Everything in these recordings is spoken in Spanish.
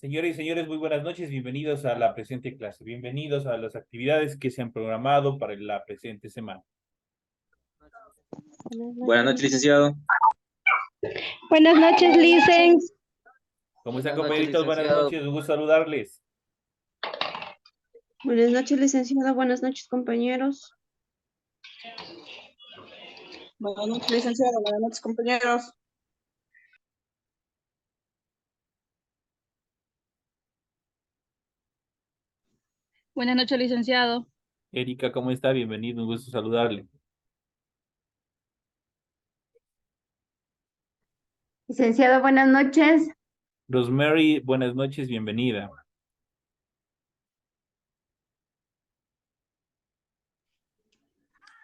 Señores y señores, muy buenas noches. Bienvenidos a la presente clase. Bienvenidos a las actividades que se han programado para la presente semana. Buenas noches, licenciado. Buenas noches, Licen. ¿Cómo están, Buenas noches, compañeritos? Buenas licenciado. noches. Un gusto saludarles. Buenas noches, licenciada. Buenas noches, compañeros. Buenas noches, licenciado. Buenas noches, compañeros. Buenas noches, licenciado. Erika, ¿cómo está? Bienvenido. Un gusto saludarle. Licenciado, buenas noches. Rosemary, buenas noches. Bienvenida.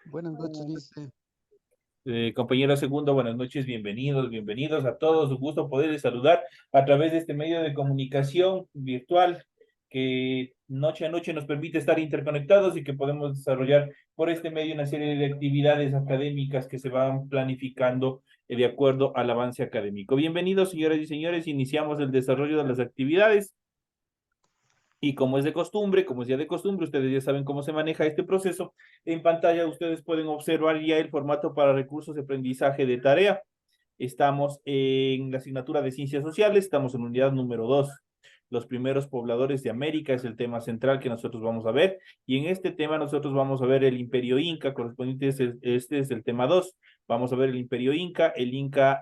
Buenas noches, Lice. Compañero segundo, buenas noches. Bienvenidos a todos. Un gusto poderles saludar a través de este medio de comunicación virtual que noche a noche nos permite estar interconectados y que podemos desarrollar por este medio una serie de actividades académicas que se van planificando de acuerdo al avance académico. Bienvenidos, señoras y señores. Iniciamos el desarrollo de las actividades. Y como es de costumbre, como es ya de costumbre, ustedes ya saben cómo se maneja este proceso. En pantalla ustedes pueden observar ya el formato para recursos de aprendizaje de tarea. Estamos en la asignatura de Ciencias Sociales, estamos en unidad número 2. Los primeros pobladores de América es el tema central que nosotros vamos a ver. Y en este tema nosotros vamos a ver el Imperio Inca, correspondiente, este es el tema 2. Vamos a ver el Imperio Inca, el Inca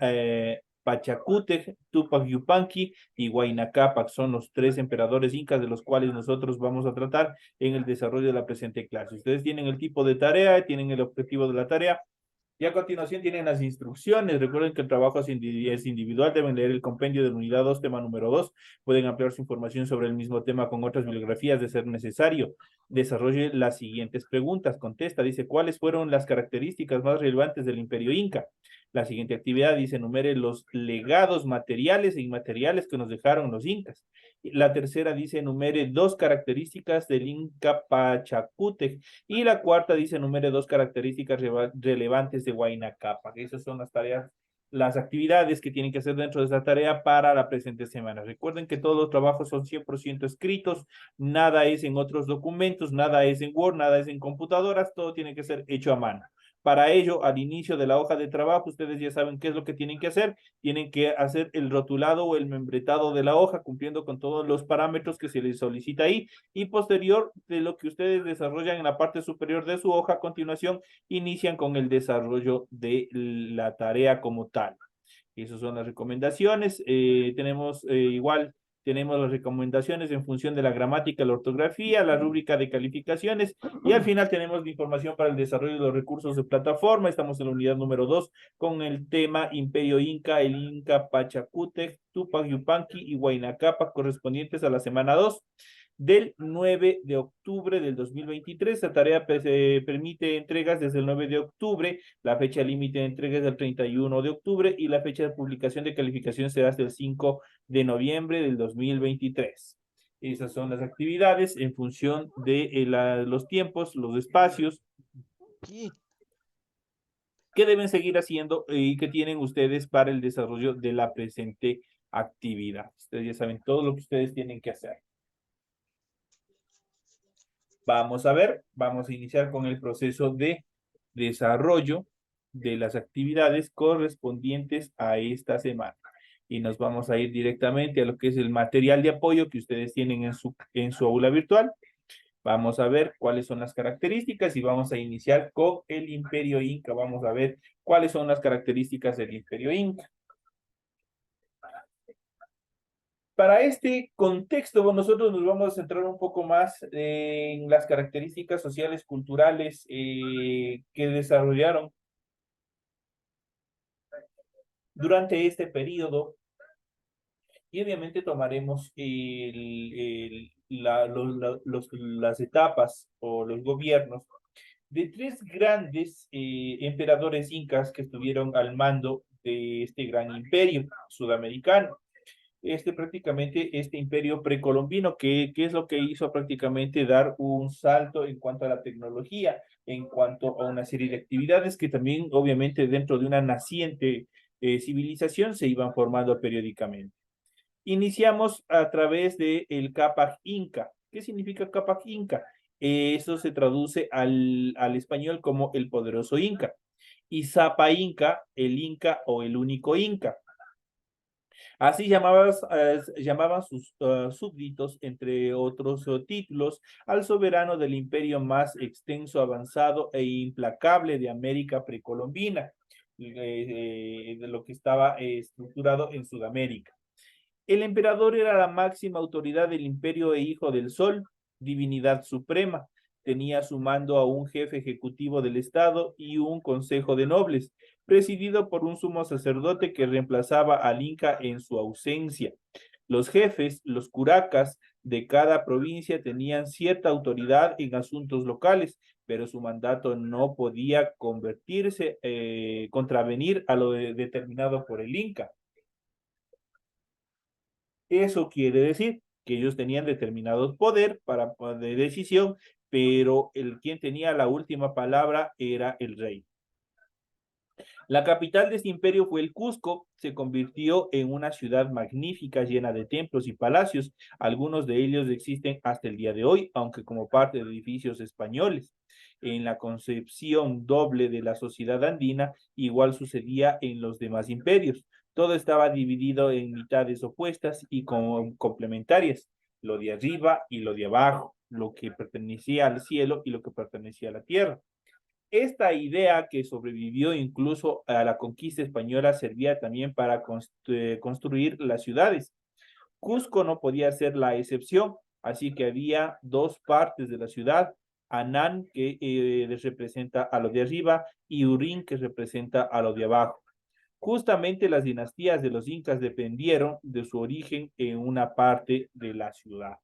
Pachacútec, Tupac Yupanqui y Huayna Cápac. Son los 3 emperadores incas de los cuales nosotros vamos a tratar en el desarrollo de la presente clase. Ustedes tienen el tipo de tarea, tienen el objetivo de la tarea. Y a continuación tienen las instrucciones. Recuerden que el trabajo es individual. Deben leer el compendio de la unidad 2, tema número 2. Pueden ampliar su información sobre el mismo tema con otras bibliografías de ser necesario. Desarrolle las siguientes preguntas. Contesta, dice, ¿cuáles fueron las características más relevantes del Imperio Inca? La siguiente actividad dice, enumere los legados materiales e inmateriales que nos dejaron los incas. La tercera dice, enumere 2 características del Inca Pachacútec. Y la cuarta dice, enumere 2 características relevantes de Huayna Cápac. Esas son las tareas, las actividades que tienen que hacer dentro de esta tarea para la presente semana. Recuerden que todos los trabajos son 100% escritos, nada es en otros documentos, nada es en Word, nada es en computadoras, todo tiene que ser hecho a mano. Para ello, al inicio de la hoja de trabajo, ustedes ya saben qué es lo que tienen que hacer. Tienen que hacer el rotulado o el membretado de la hoja, cumpliendo con todos los parámetros que se les solicita ahí. Y posterior de lo que ustedes desarrollan en la parte superior de su hoja, a continuación, inician con el desarrollo de la tarea como tal. Esas son las recomendaciones. Tenemos las recomendaciones en función de la gramática, la ortografía, la rúbrica de calificaciones y al final tenemos la información para el desarrollo de los recursos de plataforma. Estamos en la unidad número 2 con el tema Imperio Inca, el Inca Pachacútec, Tupac Yupanqui y Huayna Cápac correspondientes a la semana 2 del 9 de octubre del 2023. Esta tarea permite entregas desde el 9 de octubre, la fecha límite de entregas es del 31 de octubre y la fecha de publicación de calificación será hasta el 5 de noviembre del 2023. Esas son las actividades en función de los tiempos, los espacios que deben seguir haciendo y que tienen ustedes para el desarrollo de la presente actividad. Ustedes ya saben todo lo que ustedes tienen que hacer. Vamos a iniciar con el proceso de desarrollo de las actividades correspondientes a esta semana. Y nos vamos a ir directamente a lo que es el material de apoyo que ustedes tienen en su aula virtual. Vamos a ver cuáles son las características y vamos a iniciar con el Imperio Inca. Vamos a ver cuáles son las características del Imperio Inca. Para este contexto, nosotros nos vamos a centrar un poco más en las características sociales, culturales que desarrollaron durante este periodo y obviamente tomaremos las etapas o los gobiernos de 3 grandes emperadores incas que estuvieron al mando de este gran imperio sudamericano. Este imperio precolombino, que es lo que hizo prácticamente dar un salto en cuanto a la tecnología, en cuanto a una serie de actividades que también obviamente dentro de una naciente civilización se iban formando periódicamente. Iniciamos a través del Cápac Inca. ¿Qué significa Cápac Inca? Eso se traduce al español como el poderoso Inca. Y Zapa Inca, el Inca o el único Inca. Así llamaban sus súbditos, entre otros títulos, al soberano del imperio más extenso, avanzado e implacable de América precolombina, de lo que estaba estructurado en Sudamérica. El emperador era la máxima autoridad del imperio e hijo del sol, divinidad suprema. Tenía a su mando a un jefe ejecutivo del Estado y un consejo de nobles, presidido por un sumo sacerdote que reemplazaba al Inca en su ausencia. Los jefes, los curacas de cada provincia tenían cierta autoridad en asuntos locales, pero su mandato no podía contravenir a lo determinado por el Inca. Eso quiere decir que ellos tenían determinado poder de decisión, pero quien tenía la última palabra era el rey. La capital de este imperio fue el Cusco. Se convirtió en una ciudad magnífica, llena de templos y palacios. Algunos de ellos existen hasta el día de hoy, aunque como parte de edificios españoles. En la concepción doble de la sociedad andina, igual sucedía en los demás imperios. Todo estaba dividido en mitades opuestas y complementarias, lo de arriba y lo de abajo, lo que pertenecía al cielo y lo que pertenecía a la tierra. Esta idea, que sobrevivió incluso a la conquista española, servía también para construir las ciudades. Cusco no podía ser la excepción, así que había dos partes de la ciudad: Anán, que representa a lo de arriba, y Urín, que representa a lo de abajo. Justamente las dinastías de los incas dependieron de su origen en una parte de la ciudad.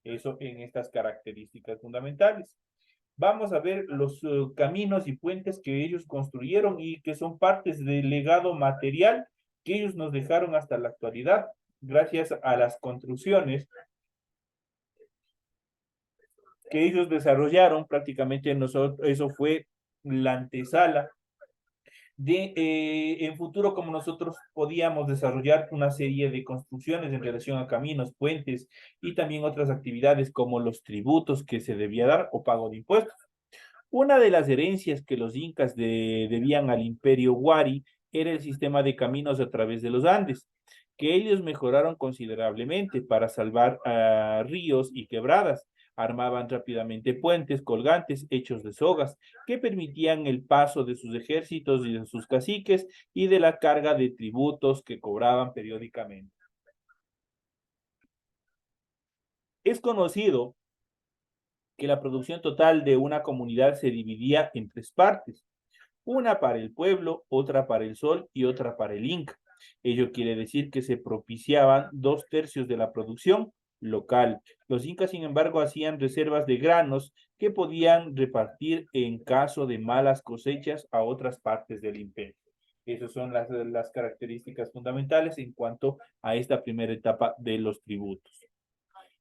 Eso en estas características fundamentales. Vamos a ver los caminos y puentes que ellos construyeron y que son partes del legado material que ellos nos dejaron hasta la actualidad, gracias a las construcciones que ellos desarrollaron. Prácticamente eso fue la antesala de en futuro, como nosotros podíamos desarrollar una serie de construcciones en relación a caminos, puentes y también otras actividades como los tributos que se debía dar o pago de impuestos. Una de las herencias que los incas debían al imperio Huari era el sistema de caminos a través de los Andes, que ellos mejoraron considerablemente para salvar ríos y quebradas. Armaban rápidamente puentes colgantes hechos de sogas que permitían el paso de sus ejércitos y de sus caciques y de la carga de tributos que cobraban periódicamente. Es conocido que la producción total de una comunidad se dividía en tres partes: una para el pueblo, otra para el sol y otra para el Inca. Ello quiere decir que se propiciaban 2/3 de la producción local. Los incas, sin embargo, hacían reservas de granos que podían repartir en caso de malas cosechas a otras partes del imperio. Esas son las características fundamentales en cuanto a esta primera etapa de los tributos.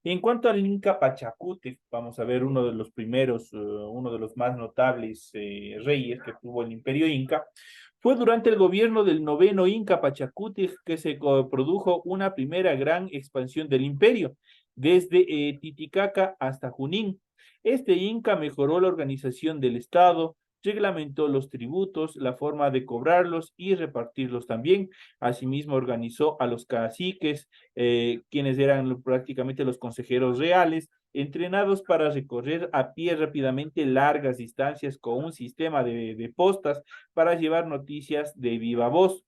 En cuanto al Inca Pachacútec, vamos a ver uno de los primeros, uno de los más notables reyes que tuvo el imperio Inca. Fue durante el gobierno del noveno Inca Pachacútec que se produjo una primera gran expansión del imperio, desde Titicaca hasta Junín. Este Inca mejoró la organización del Estado, reglamentó los tributos, la forma de cobrarlos y repartirlos también. Asimismo, organizó a los caciques, quienes eran prácticamente los consejeros reales, entrenados para recorrer a pie rápidamente largas distancias con un sistema de postas para llevar noticias de viva voz.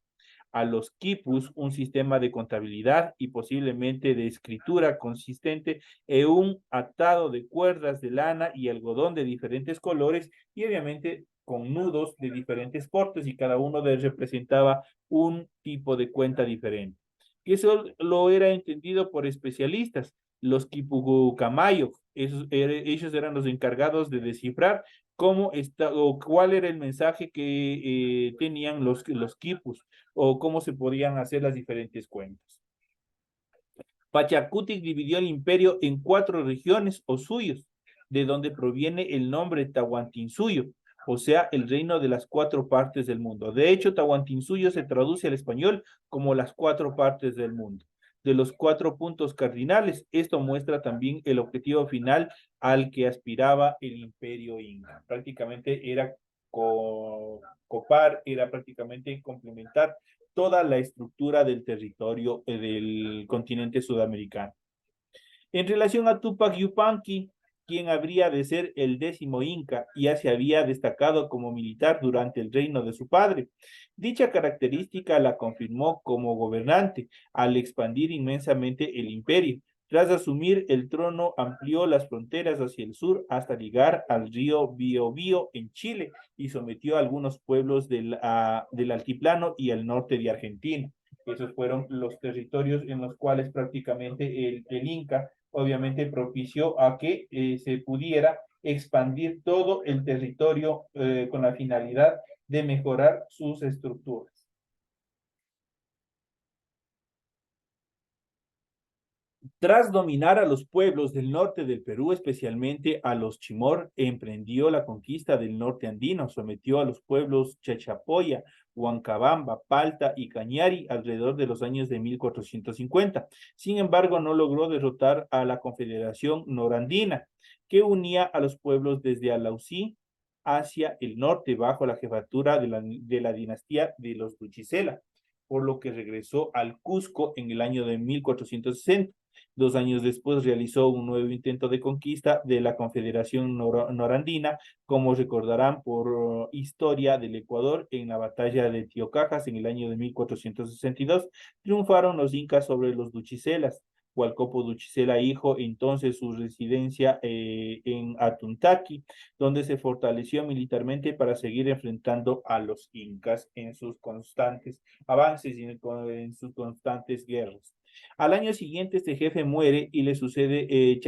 A los quipus un sistema de contabilidad y posiblemente de escritura consistente en un atado de cuerdas de lana y algodón de diferentes colores y obviamente con nudos de diferentes portes, y cada uno de ellos representaba un tipo de cuenta diferente. Eso lo era entendido por especialistas. Los quipucamayo, ellos eran los encargados de descifrar cómo está o cuál era el mensaje que tenían los quipus, o cómo se podían hacer las diferentes cuentas. Pachacútec dividió el imperio en 4 regiones o suyos, de donde proviene el nombre Tahuantinsuyo, o sea, el reino de las 4 partes del mundo. De hecho, Tahuantinsuyo se traduce al español como las 4 partes del mundo. de los 4 puntos cardinales. Esto muestra también el objetivo final al que aspiraba el imperio inca. Prácticamente era copar, era prácticamente complementar toda la estructura del territorio del continente sudamericano. En relación a Tupac Yupanqui, quien habría de ser el 10º Inca, ya se había destacado como militar durante el reino de su padre. Dicha característica la confirmó como gobernante al expandir inmensamente el imperio. Tras asumir el trono, amplió las fronteras hacia el sur hasta llegar al río Biobío en Chile y sometió a algunos pueblos del altiplano y al norte de Argentina. Esos fueron los territorios en los cuales prácticamente el Inca obviamente propició a que se pudiera expandir todo el territorio con la finalidad de mejorar sus estructuras. Tras dominar a los pueblos del norte del Perú, especialmente a los Chimor, emprendió la conquista del norte andino, sometió a los pueblos Chachapoya, Huancabamba, Palta y Cañari alrededor de los años de 1450. Sin embargo, no logró derrotar a la Confederación Norandina, que unía a los pueblos desde Alausí hacia el norte bajo la jefatura de la dinastía de los Duchicela, por lo que regresó al Cusco en el año de 1460. 2 años después realizó un nuevo intento de conquista de la Confederación Norandina, como recordarán por historia del Ecuador en la batalla de Tiocajas en el año de 1462, triunfaron los incas sobre los duchicelas. Hualcopo Duchicela hijo entonces su residencia en Atuntaqui, donde se fortaleció militarmente para seguir enfrentando a los incas en sus constantes avances y en sus constantes guerras. Al año siguiente este jefe muere y le sucede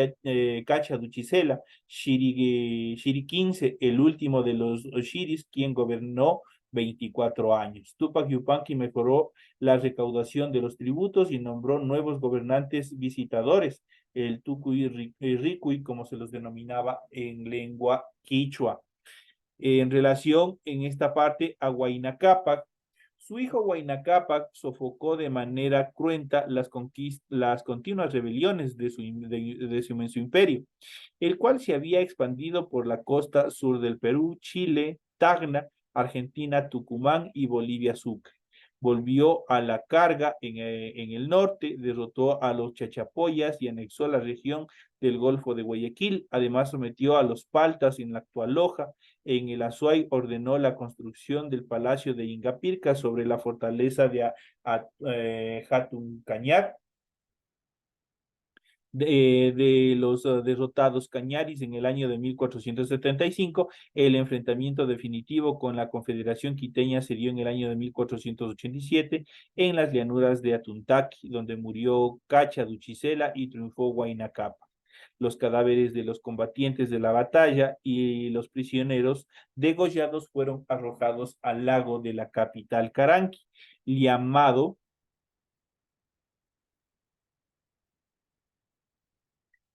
Cacha Duchicela, Shiri XV, el último de los Shiris, quien gobernó 24 años. Tupac Yupanqui mejoró la recaudación de los tributos y nombró nuevos gobernantes visitadores, el Tucuy y Ricuy, como se los denominaba en lengua quichua. En relación en esta parte a Huayna Cápac, su hijo Huayna Cápac sofocó de manera cruenta las continuas rebeliones de su inmenso imperio, el cual se había expandido por la costa sur del Perú, Chile, Tacna, Argentina, Tucumán y Bolivia Sucre. Volvió a la carga en el norte, derrotó a los chachapoyas y anexó la región del Golfo de Guayaquil. Además, sometió a los paltas en la actual Loja. En el Azuay ordenó la construcción del Palacio de Ingapirca sobre la fortaleza de Hatuncañar de los derrotados Cañaris en el año de 1475. El enfrentamiento definitivo con la Confederación Quiteña se dio en el año de 1487 en las llanuras de Atuntaqui, donde murió Cacha Duchicela y triunfó Huayna Cápac. Los cadáveres de los combatientes de la batalla y los prisioneros degollados fueron arrojados al lago de la capital Caranqui, llamado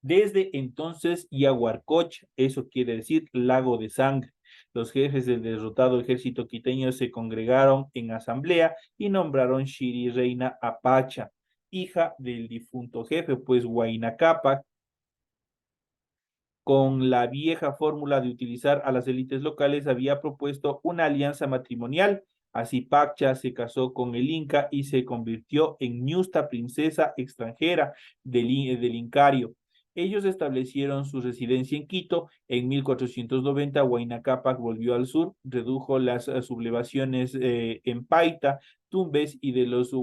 desde entonces Yaguarcocha, eso quiere decir lago de sangre. Los jefes del derrotado ejército quiteño se congregaron en asamblea y nombraron Shiri Reina Apacha, hija del difunto jefe, pues Huayna Cápac, con la vieja fórmula de utilizar a las élites locales, había propuesto una alianza matrimonial. Así Pacha se casó con el Inca y se convirtió en ñusta princesa extranjera del Incario. Ellos establecieron su residencia en Quito. En 1490, Huayna Cápac volvió al sur, redujo las sublevaciones en Paita, Tumbes y de los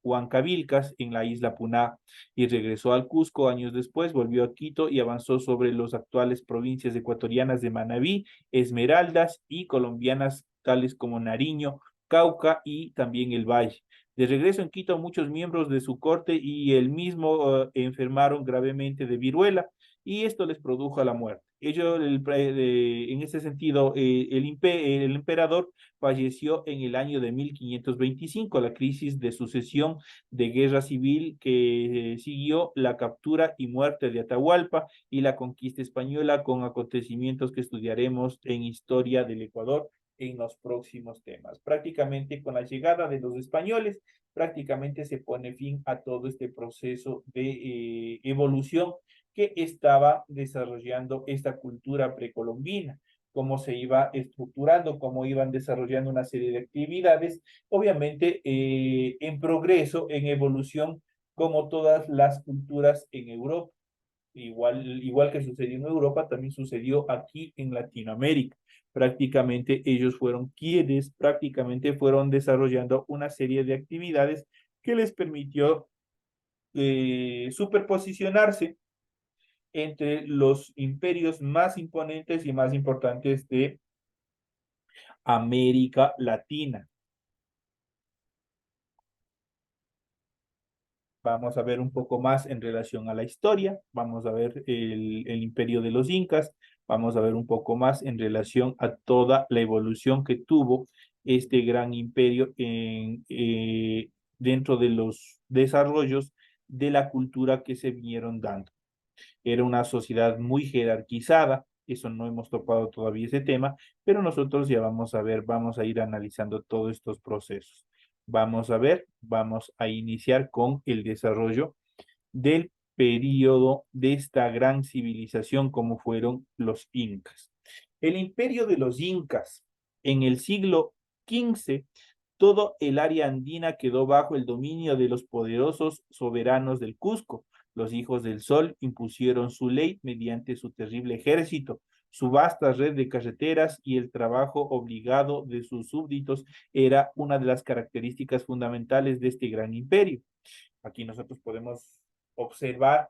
Huancavilcas en la isla Puná, y regresó al Cusco años después, volvió a Quito y avanzó sobre las actuales provincias ecuatorianas de Manabí, Esmeraldas y colombianas tales como Nariño, Cauca y también el Valle. De regreso en Quito, muchos miembros de su corte y él mismo enfermaron gravemente de viruela y esto les produjo la muerte. En ese sentido, el emperador falleció en el año de 1525, la crisis de sucesión de guerra civil que siguió la captura y muerte de Atahualpa y la conquista española, con acontecimientos que estudiaremos en Historia del Ecuador en los próximos temas. Prácticamente con la llegada de los españoles, prácticamente se pone fin a todo este proceso de evolución que estaba desarrollando esta cultura precolombina, cómo se iba estructurando, cómo iban desarrollando una serie de actividades, obviamente en progreso, en evolución, como todas las culturas en Europa. Igual que sucedió en Europa, también sucedió aquí en Latinoamérica. Prácticamente ellos fueron quienes prácticamente fueron desarrollando una serie de actividades que les permitió superposicionarse entre los imperios más imponentes y más importantes de América Latina. Vamos a ver un poco más en relación a la historia, vamos a ver el imperio de los incas, vamos a ver un poco más en relación a toda la evolución que tuvo este gran imperio dentro de los desarrollos de la cultura que se vinieron dando. Era una sociedad muy jerarquizada, eso no hemos topado todavía ese tema, pero nosotros ya vamos a ver, vamos a ir analizando todos estos procesos. Vamos a ver, vamos a iniciar con el desarrollo del periodo de esta gran civilización como fueron los incas. El imperio de los incas en el siglo XV, todo el área andina quedó bajo el dominio de los poderosos soberanos del Cusco. Los hijos del sol impusieron su ley mediante su terrible ejército, su vasta red de carreteras y el trabajo obligado de sus súbditos era una de las características fundamentales de este gran imperio. Aquí nosotros podemos observar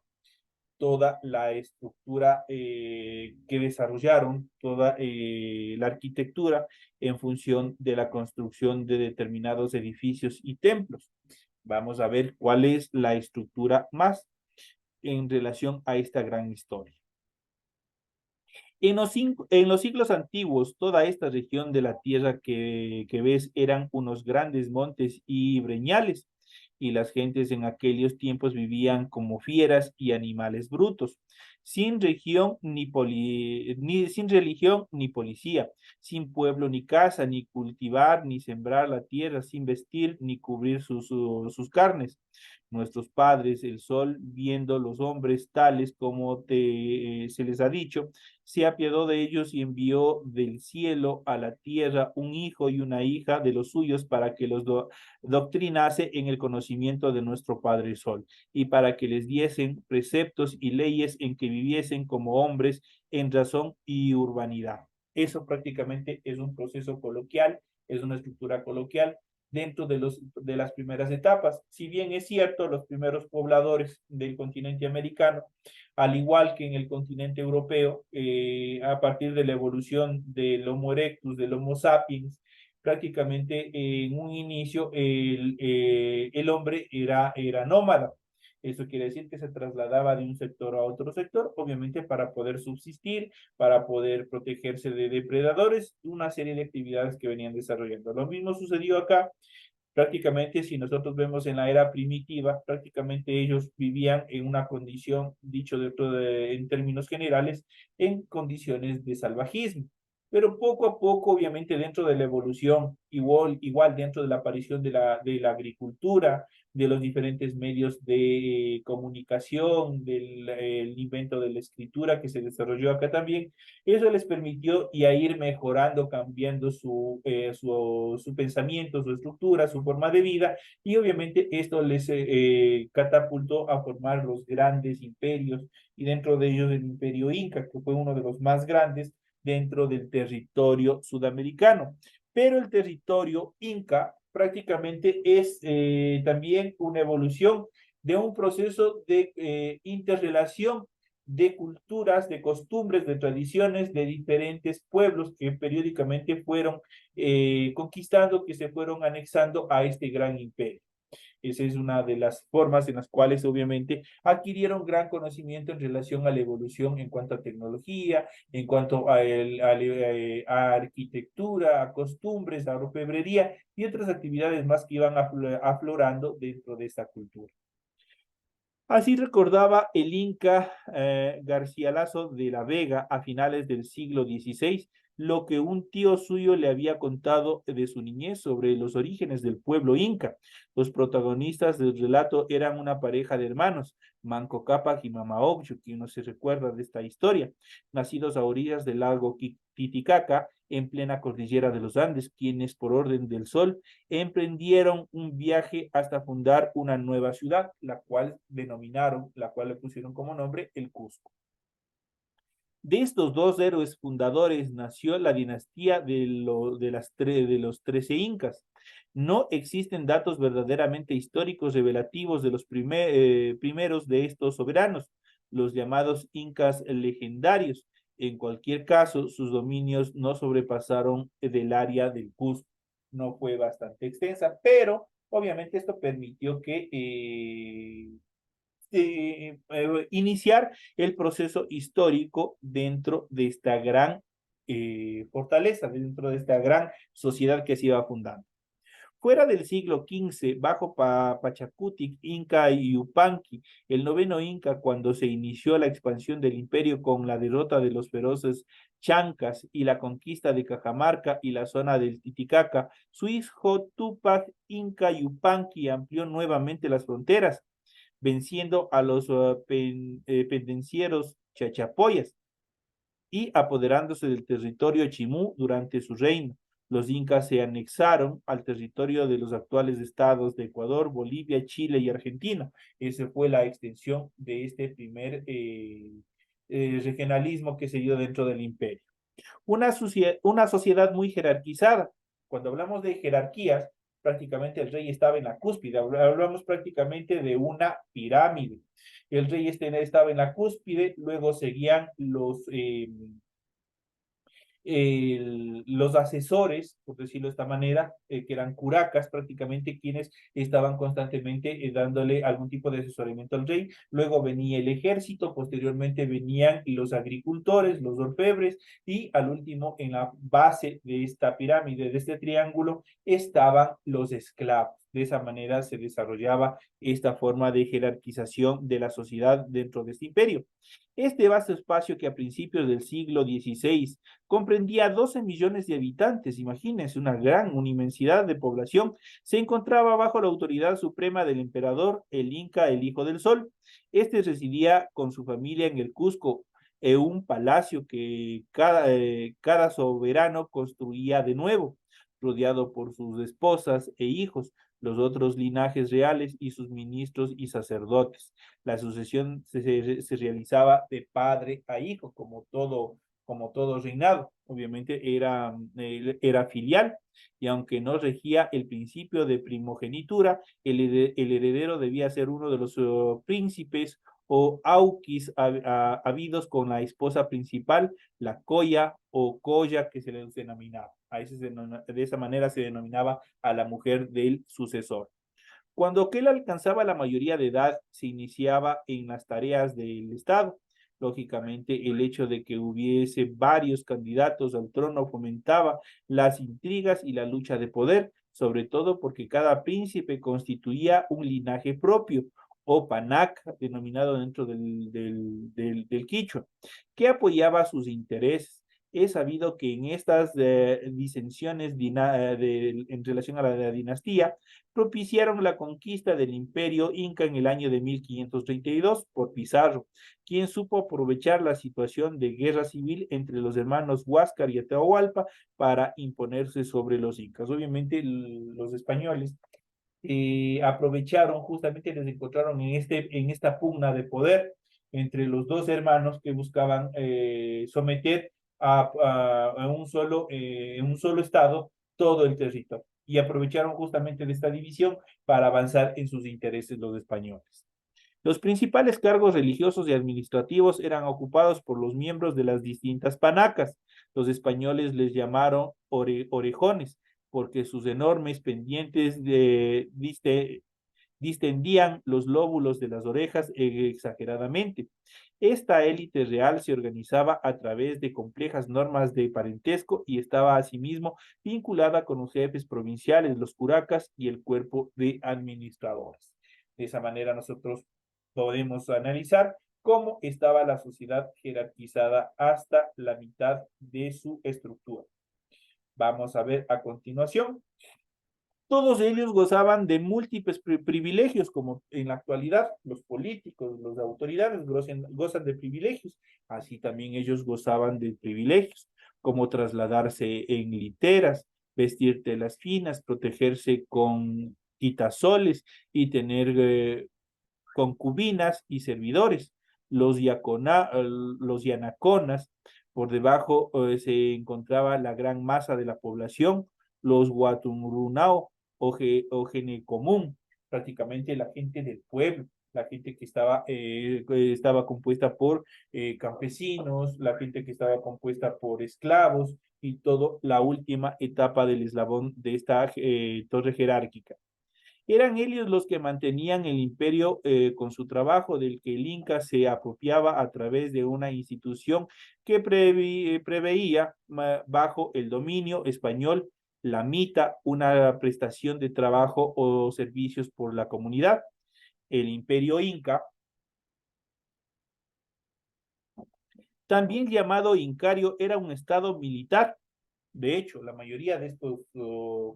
toda la estructura que desarrollaron, toda la arquitectura en función de la construcción de determinados edificios y templos. Vamos a ver cuál es la estructura más en relación a esta gran historia. En los siglos antiguos, toda esta región de la tierra que ves eran unos grandes montes y breñales, y las gentes en aquellos tiempos vivían como fieras y animales brutos, sin sin religión ni policía, sin pueblo ni casa, ni cultivar ni sembrar la tierra, sin vestir ni cubrir sus carnes. Nuestros padres, el sol, viendo los hombres tales como se les ha dicho, se apiadó de ellos y envió del cielo a la tierra un hijo y una hija de los suyos para que los doctrinase en el conocimiento de nuestro Padre Sol y para que les diesen preceptos y leyes en que viviesen como hombres en razón y urbanidad. Eso prácticamente es un proceso coloquial, es una estructura coloquial dentro de las primeras etapas. Si bien es cierto, los primeros pobladores del continente americano, al igual que en el continente europeo, a partir de la evolución del Homo erectus, del Homo sapiens, prácticamente en un inicio el hombre era nómada. Eso quiere decir que se trasladaba de un sector a otro sector, obviamente para poder subsistir, para poder protegerse de depredadores, una serie de actividades que venían desarrollando. Lo mismo sucedió acá. Prácticamente, si nosotros vemos en la era primitiva, prácticamente ellos vivían en una condición, dicho en términos generales, en condiciones de salvajismo. Pero poco a poco, obviamente, dentro de la evolución, igual dentro de la aparición de la agricultura, de los diferentes medios de comunicación, del el invento de la escritura que se desarrolló acá también, eso les permitió y a ir mejorando, cambiando su pensamiento, su estructura, su forma de vida, y obviamente esto les catapultó a formar los grandes imperios, y dentro de ellos el imperio Inca, que fue uno de los más grandes dentro del territorio sudamericano. Pero el territorio Inca prácticamente es también una evolución de un proceso de interrelación de culturas, de costumbres, de tradiciones de diferentes pueblos que periódicamente fueron conquistando, que se fueron anexando a este gran imperio. Esa es una de las formas en las cuales obviamente adquirieron gran conocimiento en relación a la evolución en cuanto a tecnología, en cuanto a arquitectura, a costumbres, a orfebrería y otras actividades más que iban aflorando dentro de esta cultura. Así recordaba el Inca Garcilaso de la Vega a finales del siglo XVI lo que un tío suyo le había contado de su niñez sobre los orígenes del pueblo inca. Los protagonistas del relato eran una pareja de hermanos, Manco Cápac y Mama Ocllo, quien no se recuerda de esta historia, nacidos a orillas del lago Titicaca, en plena cordillera de los Andes, quienes por orden del sol emprendieron un viaje hasta fundar una nueva ciudad, la cual le pusieron como nombre el Cusco. De estos dos héroes fundadores nació la dinastía de los 13 incas. No existen datos verdaderamente históricos revelativos de los primeros de estos soberanos, los llamados incas legendarios. En cualquier caso, sus dominios no sobrepasaron del área del Cusco. No fue bastante extensa, pero obviamente esto permitió que iniciar el proceso histórico dentro de esta gran fortaleza, dentro de esta gran sociedad que se iba fundando. Fuera del siglo XV, bajo Pachacutic, Inca y Yupanqui, el noveno Inca, cuando se inició la expansión del imperio con la derrota de los feroces Chancas y la conquista de Cajamarca y la zona del Titicaca, su hijo Tupac Inca Yupanqui amplió nuevamente las fronteras, venciendo a los pendencieros chachapoyas y apoderándose del territorio chimú durante su reino. Los incas se anexaron al territorio de los actuales estados de Ecuador, Bolivia, Chile y Argentina. Esa fue la extensión de este primer regionalismo que se dio dentro del imperio. Una sociedad muy jerarquizada. Cuando hablamos de jerarquías, prácticamente el rey estaba en la cúspide, hablamos prácticamente de una pirámide. El rey estaba en la cúspide, luego seguían los asesores, por decirlo de esta manera, que eran curacas prácticamente, quienes estaban constantemente dándole algún tipo de asesoramiento al rey. Luego venía el ejército, posteriormente venían los agricultores, los orfebres, y al último, en la base de esta pirámide, de este triángulo, estaban los esclavos. De esa manera se desarrollaba esta forma de jerarquización de la sociedad dentro de este imperio. Este vasto espacio, que a principios del siglo XVI comprendía 12 millones de habitantes, imagínense, una inmensidad de población, se encontraba bajo la autoridad suprema del emperador, el Inca, el Hijo del Sol. Este residía con su familia en el Cusco, en un palacio que cada soberano construía de nuevo, rodeado por sus esposas e hijos, los otros linajes reales y sus ministros y sacerdotes. La sucesión se realizaba de padre a hijo, como todo reinado. Obviamente era filial, y aunque no regía el principio de primogenitura, el heredero debía ser uno de los príncipes o auquis habidos con la esposa principal, la coya o coya, que se les denominaba. De esa manera se denominaba a la mujer del sucesor. Cuando aquel alcanzaba la mayoría de edad, se iniciaba en las tareas del Estado. Lógicamente, el hecho de que hubiese varios candidatos al trono fomentaba las intrigas y la lucha de poder, sobre todo porque cada príncipe constituía un linaje propio, o panac, denominado dentro del quichua, que apoyaba sus intereses. Es sabido que en estas disensiones en relación a la dinastía, propiciaron la conquista del imperio inca en el año de 1532 por Pizarro, quien supo aprovechar la situación de guerra civil entre los hermanos Huáscar y Atahualpa para imponerse sobre los incas. Obviamente los españoles aprovecharon, justamente les encontraron en esta pugna de poder entre los dos hermanos que buscaban someter en un solo estado todo el territorio, y aprovecharon justamente de esta división para avanzar en sus intereses los españoles. Los principales cargos religiosos y administrativos eran ocupados por los miembros de las distintas panacas. Los españoles les llamaron orejones, porque sus enormes pendientes distendían los lóbulos de las orejas exageradamente. Esta élite real se organizaba a través de complejas normas de parentesco y estaba asimismo vinculada con los jefes provinciales, los curacas y el cuerpo de administradores. De esa manera nosotros podemos analizar cómo estaba la sociedad jerarquizada hasta la mitad de su estructura. Vamos a ver a continuación. Todos ellos gozaban de múltiples privilegios, como en la actualidad los políticos, las autoridades gozan de privilegios. Así también ellos gozaban de privilegios, como trasladarse en literas, vestir telas finas, protegerse con quitasoles y tener concubinas y servidores. Los yanaconas, por debajo se encontraba la gran masa de la población, los guatumrunao o común, prácticamente la gente del pueblo, la gente que estaba compuesta por campesinos, la gente que estaba compuesta por esclavos y todo la última etapa del eslabón de esta torre jerárquica. Eran ellos los que mantenían el imperio con su trabajo, del que el Inca se apropiaba a través de una institución que preveía bajo el dominio español la mita, una prestación de trabajo o servicios por la comunidad. El imperio Inca, también llamado Incario, era un estado militar. De hecho, la mayoría de estos,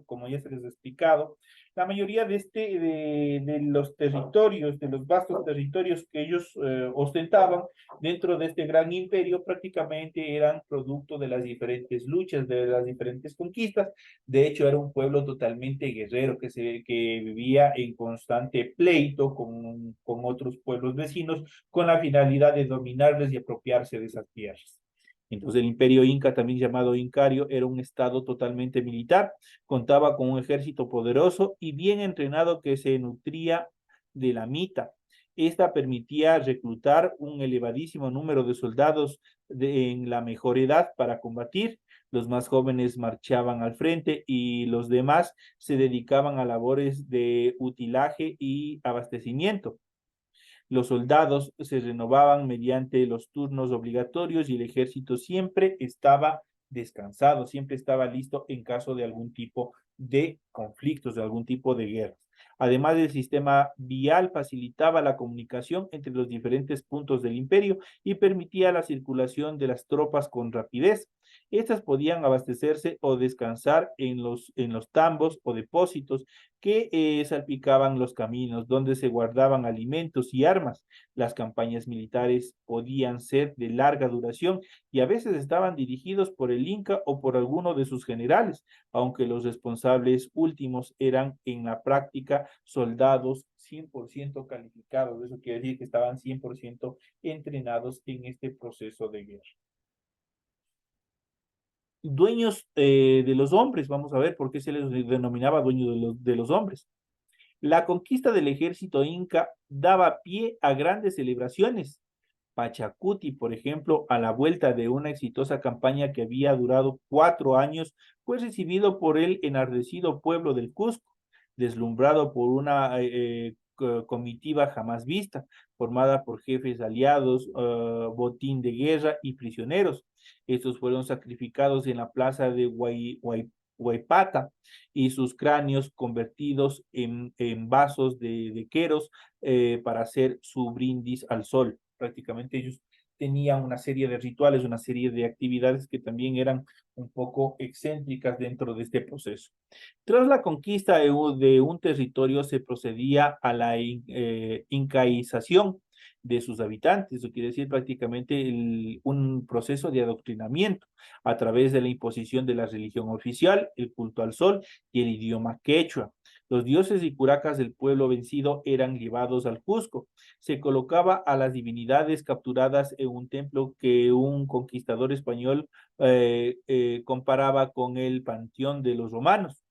como ya se les ha explicado, la mayoría de los territorios, de los vastos territorios que ellos ostentaban dentro de este gran imperio, prácticamente eran producto de las diferentes luchas, de las diferentes conquistas. De hecho, era un pueblo totalmente guerrero que vivía en constante pleito con otros pueblos vecinos, con la finalidad de dominarles y apropiarse de esas tierras. Entonces el imperio inca, también llamado Incario, era un estado totalmente militar, contaba con un ejército poderoso y bien entrenado que se nutría de la mita. Esta permitía reclutar un elevadísimo número de soldados en la mejor edad para combatir. Los más jóvenes marchaban al frente y los demás se dedicaban a labores de utilaje y abastecimiento. Los soldados se renovaban mediante los turnos obligatorios y el ejército siempre estaba descansado, siempre estaba listo en caso de algún tipo de conflictos, de algún tipo de guerras. Además, el sistema vial facilitaba la comunicación entre los diferentes puntos del imperio y permitía la circulación de las tropas con rapidez. Estas podían abastecerse o descansar en los tambos o depósitos que salpicaban los caminos, donde se guardaban alimentos y armas. Las campañas militares podían ser de larga duración y a veces estaban dirigidos por el Inca o por alguno de sus generales, aunque los responsables últimos eran en la práctica soldados 100% calificados. Eso quiere decir que estaban 100% entrenados en este proceso de guerra. Dueños de los hombres, vamos a ver por qué se les denominaba dueños de los hombres. La conquista del ejército inca daba pie a grandes celebraciones. Pachacuti, por ejemplo, a la vuelta de una exitosa campaña que había durado 4 años, fue recibido por el enardecido pueblo del Cusco, deslumbrado por una comitiva jamás vista, formada por jefes aliados, botín de guerra y prisioneros. Estos fueron sacrificados en la plaza de Huaypata y sus cráneos convertidos en vasos de queros para hacer su brindis al sol. Prácticamente ellos tenían una serie de rituales, una serie de actividades que también eran un poco excéntricas dentro de este proceso. Tras la conquista de un territorio se procedía a la incaización de sus habitantes, eso quiere decir prácticamente un proceso de adoctrinamiento a través de la imposición de la religión oficial, el culto al sol y el idioma quechua. Los dioses y curacas del pueblo vencido eran llevados al Cusco. Se colocaba a las capturadas en un templo que un conquistador español comparaba con el panteón de los romanos.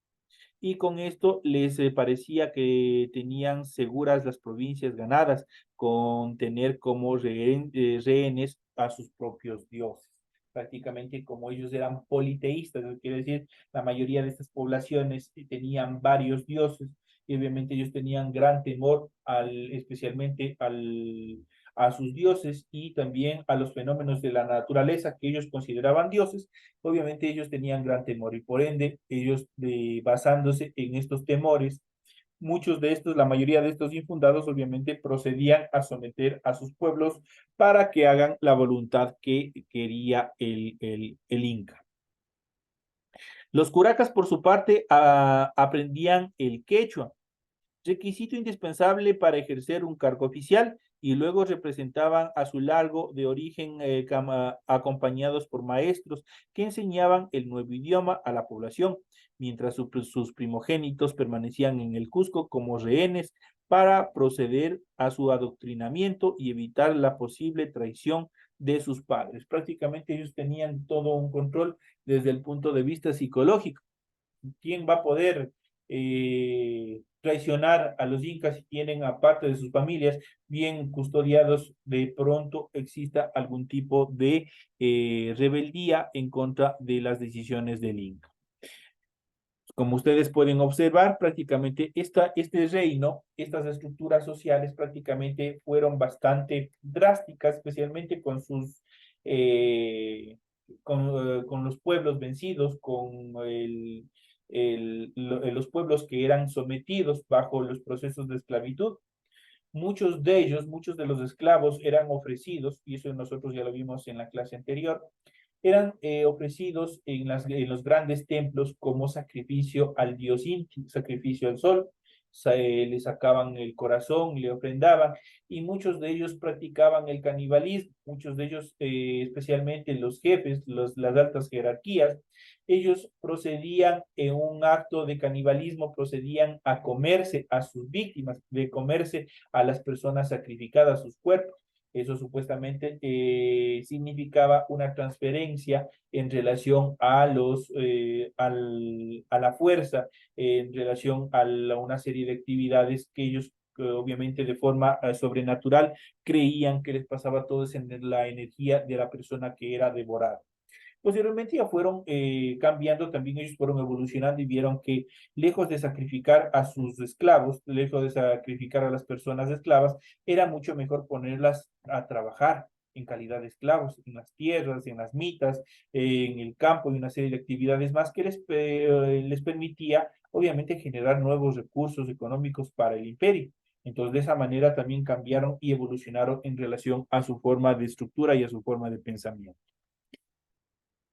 Y con esto les parecía que tenían seguras las provincias ganadas, con tener como rehenes a sus propios dioses. Prácticamente como ellos eran politeístas, quiere decir, la mayoría de estas poblaciones tenían varios dioses y obviamente ellos tenían gran temor especialmente a sus dioses y también a los fenómenos de la naturaleza que ellos consideraban dioses. Obviamente ellos tenían gran temor y por ende ellos basándose en estos temores muchos de estos, la mayoría de estos infundados, obviamente procedían a someter a sus pueblos para que hagan la voluntad que quería el Inca. Los curacas, por su parte, aprendían el quechua, requisito indispensable para ejercer un cargo oficial, y luego representaban a su largo de origen acompañados por maestros que enseñaban el nuevo idioma a la población, mientras sus primogénitos permanecían en el Cusco como rehenes para proceder a su adoctrinamiento y evitar la posible traición de sus padres. Prácticamente ellos tenían todo un control desde el punto de vista psicológico. ¿Quién va a poder traicionar a los incas si tienen, aparte de sus familias bien custodiados, de pronto exista algún tipo de rebeldía en contra de las decisiones del Inca? Como ustedes pueden observar, prácticamente este reino, estas estructuras sociales prácticamente fueron bastante drásticas, especialmente con sus con los pueblos vencidos, con los pueblos que eran sometidos bajo los procesos de esclavitud. Muchos de ellos, muchos de los esclavos eran ofrecidos, y eso nosotros ya lo vimos en la clase anterior, eran ofrecidos en los grandes templos como sacrificio al dios Inti, sacrificio al sol. Le sacaban el corazón, le ofrendaban, y muchos de ellos practicaban el canibalismo. Muchos de ellos, especialmente los jefes, las altas jerarquías, ellos procedían en un acto de canibalismo, procedían a comerse a sus víctimas, de comerse a las personas sacrificadas, sus cuerpos. Eso supuestamente significaba una transferencia en relación a a la fuerza, en relación a una serie de actividades que ellos, obviamente de forma sobrenatural, creían que les pasaba todo eso en la energía de la persona que era devorada. Posteriormente ya fueron cambiando, también ellos fueron evolucionando y vieron que lejos de sacrificar a sus esclavos, lejos de sacrificar a las personas esclavas, era mucho mejor ponerlas a trabajar en calidad de esclavos, en las tierras, en las mitas, en el campo y una serie de actividades más que les permitía, obviamente, generar nuevos recursos económicos para el imperio. Entonces, de esa manera también cambiaron y evolucionaron en relación a su forma de estructura y a su forma de pensamiento.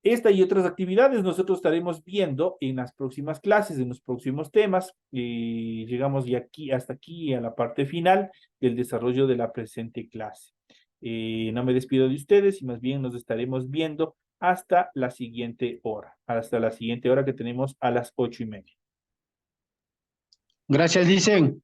Esta y otras actividades nosotros estaremos viendo en las próximas clases, en los próximos temas. Llegamos ya hasta aquí a la parte final del desarrollo de la presente clase. No me despido de ustedes y más bien nos estaremos viendo hasta la siguiente hora que tenemos a las 8:30. Gracias, Licen.